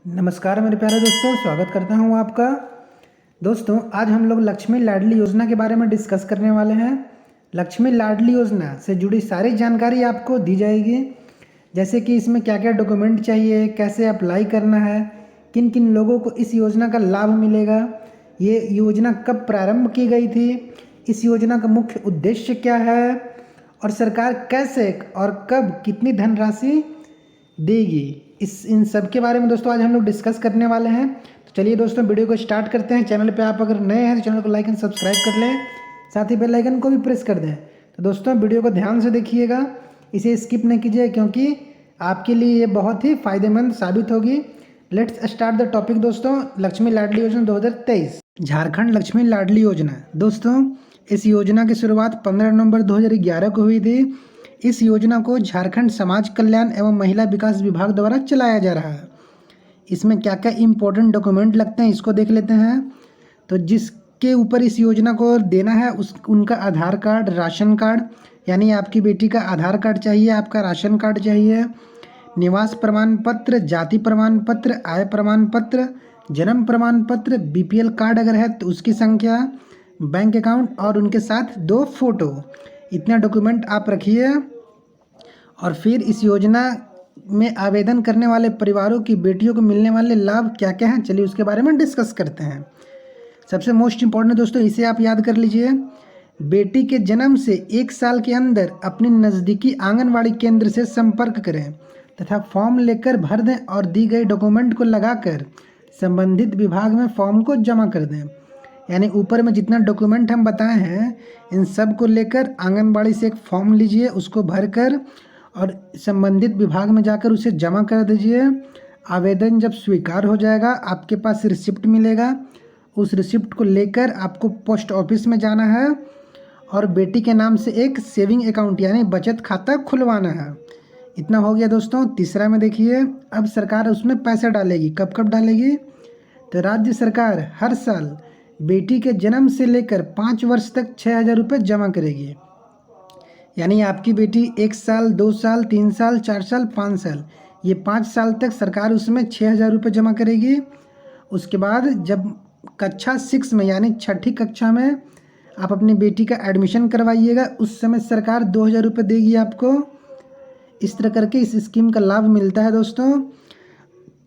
नमस्कार मेरे प्यारे दोस्तों, स्वागत करता हूं आपका। दोस्तों, आज हम लोग लक्ष्मी लाडली योजना के बारे में डिस्कस करने वाले हैं। लक्ष्मी लाडली योजना से जुड़ी सारी जानकारी आपको दी जाएगी, जैसे कि इसमें क्या क्या डॉक्यूमेंट चाहिए, कैसे अप्लाई करना है, किन किन लोगों को इस योजना का लाभ मिलेगा, ये योजना कब प्रारंभ की गई थी, इस योजना का मुख्य उद्देश्य क्या है और सरकार कैसे और कब कितनी धनराशि देगी। इन सब के बारे में दोस्तों आज हम लोग डिस्कस करने वाले हैं। तो चलिए दोस्तों, वीडियो को स्टार्ट करते हैं। चैनल पे आप अगर नए हैं तो चैनल को लाइक एंड सब्सक्राइब कर लें, साथ ही बेल आइकन को भी प्रेस कर दें। तो दोस्तों, वीडियो को ध्यान से देखिएगा, इसे स्किप नहीं कीजिए, क्योंकि आपके लिए ये बहुत ही फायदेमंद साबित होगी। लेट्स स्टार्ट द टॉपिक दोस्तों। लक्ष्मी लाडली योजना 2023, झारखंड लक्ष्मी लाडली योजना। दोस्तों, इस योजना की शुरुआत 15 नवंबर 2011 को हुई थी। इस योजना को झारखंड समाज कल्याण एवं महिला विकास विभाग द्वारा चलाया जा रहा है। इसमें क्या क्या इम्पोर्टेंट डॉक्यूमेंट लगते हैं इसको देख लेते हैं। तो जिसके ऊपर इस योजना को देना है उनका आधार कार्ड, राशन कार्ड, यानी आपकी बेटी का आधार कार्ड चाहिए, आपका राशन कार्ड चाहिए, निवास प्रमाण पत्र, जाति प्रमाण पत्र, आय प्रमाण पत्र, जन्म प्रमाण पत्र, बीपीएल कार्ड अगर है तो उसकी संख्या, बैंक अकाउंट और उनके साथ 2 फोटो। इतना डॉक्यूमेंट आप रखिए। और फिर इस योजना में आवेदन करने वाले परिवारों की बेटियों को मिलने वाले लाभ क्या क्या हैं, चलिए उसके बारे में डिस्कस करते हैं। सबसे मोस्ट इम्पॉर्टेंट दोस्तों, इसे आप याद कर लीजिए। बेटी के जन्म से 1 साल के अंदर अपनी नज़दीकी आंगनवाड़ी केंद्र से संपर्क करें तथा फॉर्म लेकर भर दें और दी गई डॉक्यूमेंट को लगाकर संबंधित विभाग में फॉर्म को जमा कर दें। यानी ऊपर में जितना डॉक्यूमेंट हम बताए हैं, इन सब को लेकर आंगनबाड़ी से एक फॉर्म लीजिए, उसको भरकर और संबंधित विभाग में जाकर उसे जमा कर दीजिए। आवेदन जब स्वीकार हो जाएगा, आपके पास रिसिप्ट मिलेगा। उस रिसिप्ट को लेकर आपको पोस्ट ऑफिस में जाना है और बेटी के नाम से एक सेविंग अकाउंट यानी बचत खाता खुलवाना है। इतना हो गया दोस्तों। तीसरा में देखिए, अब सरकार उसमें पैसे डालेगी। कब कब डालेगी? तो राज्य सरकार हर साल बेटी के जन्म से लेकर 5 वर्ष तक 6,000 रुपये जमा करेगी। यानी आपकी बेटी 1 साल, 2 साल, 3 साल, 4 साल, 5 साल, ये 5 साल तक सरकार उसमें 6,000 रुपये जमा करेगी। उसके बाद जब कक्षा 6 में यानी 6ठी कक्षा में आप अपनी बेटी का एडमिशन करवाइएगा, उस समय सरकार 2,000 रुपये देगी आपको। इस तरह करके इस स्कीम का लाभ मिलता है दोस्तों।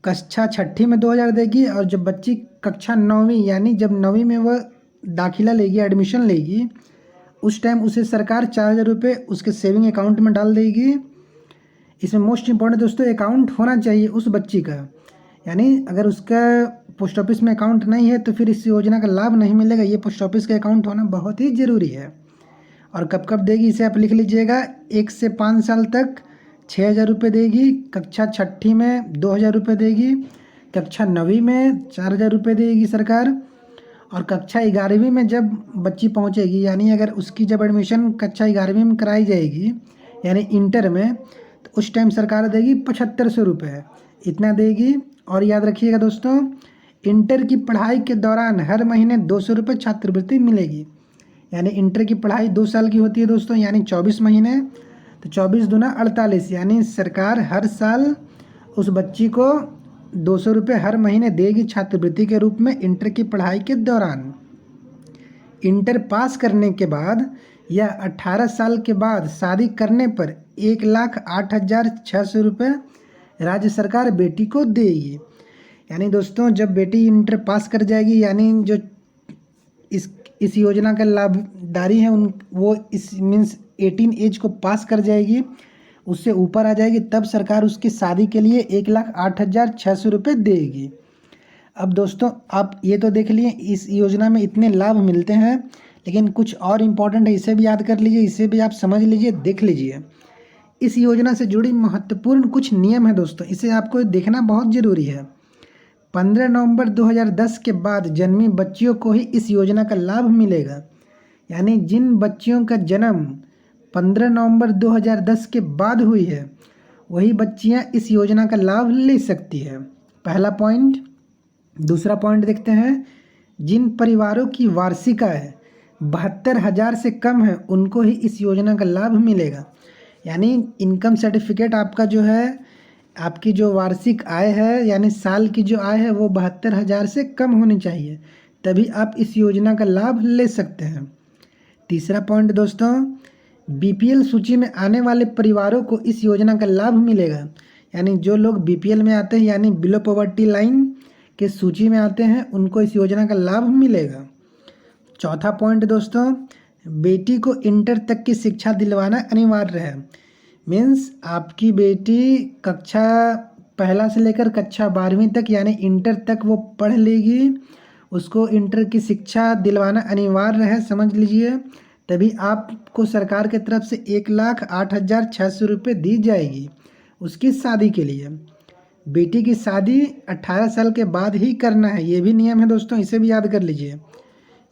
कक्षा 6ठी में 2,000 देगी और जब बच्ची कक्षा 9वीं यानी जब 9वीं में वह दाखिला लेगी, एडमिशन लेगी, उस टाइम उसे सरकार 4,000 रुपये उसके सेविंग अकाउंट में डाल देगी। इसमें मोस्ट इम्पॉर्टेंट दोस्तों, अकाउंट होना चाहिए उस बच्ची का। यानी अगर उसका पोस्ट ऑफिस में अकाउंट नहीं है तो फिर इस योजना का लाभ नहीं मिलेगा। ये पोस्ट ऑफिस का अकाउंट होना बहुत ही ज़रूरी है। और कब कब देगी इसे आप लिख लीजिएगा। 1 से 5 साल तक 6,000 रुपये देगी, कक्षा 6ठी में 2,000 रुपये देगी, कक्षा 9वीं में 4,000 रुपये देगी सरकार, और कक्षा 11वीं में जब बच्ची पहुंचेगी, यानी अगर उसकी जब एडमिशन कक्षा 11वीं में कराई जाएगी यानी इंटर में, तो उस टाइम सरकार देगी 7,500 रुपये। इतना देगी। और याद रखिएगा दोस्तों, इंटर की पढ़ाई के दौरान हर महीने 200 रुपये छात्रवृत्ति मिलेगी। यानी इंटर की पढ़ाई 2 साल की होती है दोस्तों, यानी 24 महीने, तो 24 दूना 48, यानी सरकार हर साल उस बच्ची को 200 रुपये हर महीने देगी छात्रवृत्ति के रूप में इंटर की पढ़ाई के दौरान। इंटर पास करने के बाद या 18 साल के बाद शादी करने पर 1,08,600 रुपये राज्य सरकार बेटी को देगी। यानी दोस्तों, जब बेटी इंटर पास कर जाएगी, यानी जो इस योजना का लाभधारी हैं वो इस मीन्स 18 एज को पास कर जाएगी, उससे ऊपर आ जाएगी, तब सरकार उसकी शादी के लिए 1,08,600 रुपये देगी। अब दोस्तों, आप ये तो देख लिए इस योजना में इतने लाभ मिलते हैं, लेकिन कुछ और इम्पोर्टेंट है, इसे भी याद कर लीजिए, इसे भी आप समझ लीजिए, देख लीजिए। इस योजना से जुड़ी महत्वपूर्ण कुछ नियम है दोस्तों, इसे आपको देखना बहुत ज़रूरी है। 15 नवंबर 2010 के बाद जन्मी बच्चियों को ही इस योजना का लाभ मिलेगा। यानी जिन बच्चियों का जन्म 15 नवंबर 2010 के बाद हुई है, वही बच्चियां इस योजना का लाभ ले सकती है। पहला पॉइंट। दूसरा पॉइंट देखते हैं, जिन परिवारों की वार्षिक आय 72,000 से कम है, उनको ही इस योजना का लाभ मिलेगा। यानी इनकम सर्टिफिकेट आपका जो है आपकी जो वार्षिक आय है यानी साल की जो आय है वो 72,000 से कम होनी चाहिए, तभी आप इस योजना का लाभ ले सकते हैं। तीसरा पॉइंट दोस्तों, बीपीएल सूची में आने वाले परिवारों को इस योजना का लाभ मिलेगा। यानी जो लोग बीपीएल में आते हैं यानी बिलो पॉवर्टी लाइन के सूची में आते हैं उनको इस योजना का लाभ मिलेगा। चौथा पॉइंट दोस्तों, बेटी को इंटर तक की शिक्षा दिलवाना अनिवार्य है। मीन्स आपकी बेटी कक्षा पहला से लेकर कक्षा 12वीं तक यानी इंटर तक वो पढ़ लेगी, उसको इंटर की शिक्षा दिलवाना अनिवार्य है, समझ लीजिए। तभी आपको सरकार की तरफ से 1,08,600 रुपये दी जाएगी उसकी शादी के लिए। बेटी की शादी 18 साल के बाद ही करना है, ये भी नियम है दोस्तों, इसे भी याद कर लीजिए।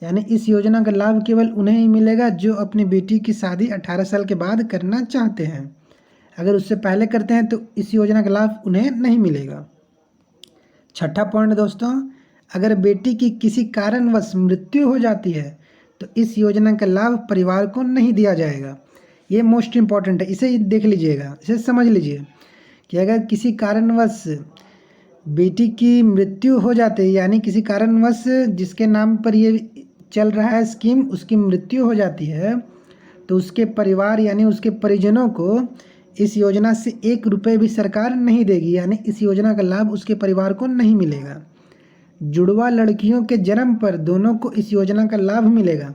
यानी इस योजना का लाभ केवल उन्हें ही मिलेगा जो अपनी बेटी की शादी 18 साल के बाद करना चाहते हैं। अगर उससे पहले करते हैं तो इस योजना का लाभ उन्हें नहीं मिलेगा। छठा पॉइंट दोस्तों, अगर बेटी की किसी कारणवश मृत्यु हो जाती है तो इस योजना का लाभ परिवार को नहीं दिया जाएगा। ये मोस्ट इम्पॉर्टेंट है, इसे देख लीजिएगा, इसे समझ लीजिए कि अगर किसी कारणवश बेटी की मृत्यु हो जाती है यानी किसी कारणवश जिसके नाम पर ये चल रहा है स्कीम उसकी मृत्यु हो जाती है तो उसके परिवार यानी उसके परिजनों को इस योजना से 1 रुपये भी सरकार नहीं देगी, यानी इस योजना का लाभ उसके परिवार को नहीं मिलेगा। जुड़वा लड़कियों के जन्म पर दोनों को इस योजना का लाभ मिलेगा।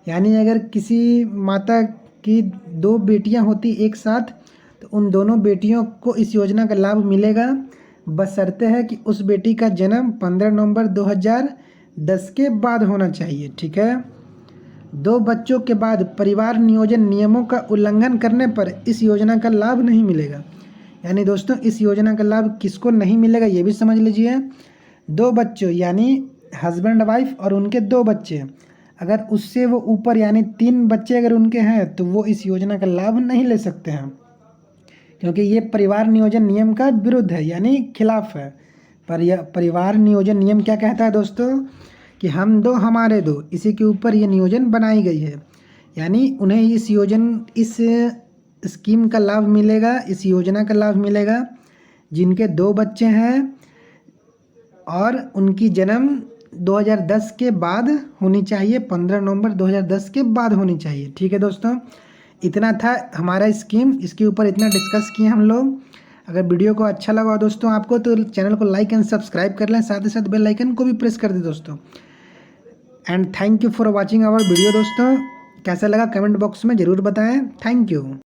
यानी अगर किसी माता की 2 बेटियां होती एक साथ तो उन दोनों बेटियों को इस योजना का लाभ मिलेगा, बशर्ते है कि उस बेटी का जन्म 15 नवंबर 2010 के बाद होना चाहिए। ठीक है। 2 बच्चों के बाद परिवार नियोजन नियमों का उल्लंघन करने पर इस योजना का लाभ नहीं मिलेगा। यानी दोस्तों इस योजना का लाभ किसको नहीं मिलेगा ये भी समझ लीजिए। 2 बच्चों यानी हस्बैंड वाइफ और उनके 2 बच्चे, अगर उससे वो ऊपर यानी 3 बच्चे अगर उनके हैं तो वो इस योजना का लाभ नहीं ले सकते हैं, क्योंकि ये परिवार नियोजन नियम का विरुद्ध है यानी खिलाफ है। परिवार नियोजन नियम क्या कहता है दोस्तों कि हम 2 हमारे 2, इसी के ऊपर ये नियोजन बनाई गई है। यानी उन्हें इस स्कीम का लाभ मिलेगा, इस योजना का लाभ मिलेगा जिनके 2 बच्चे हैं और उनकी जन्म 2010 के बाद होनी चाहिए, 15 नवंबर 2010 के बाद होनी चाहिए। ठीक है दोस्तों, इतना था हमारा स्कीम, इसके ऊपर इतना डिस्कस किए हम लोग। अगर वीडियो को अच्छा लगा दोस्तों आपको तो चैनल को लाइक एंड सब्सक्राइब कर लें, साथ ही साथ बेल आइकन को भी प्रेस कर दें दोस्तों। And thank you for watching our video दोस्तों। कैसा लगा कमेंट बॉक्स में ज़रूर बताएं। Thank you.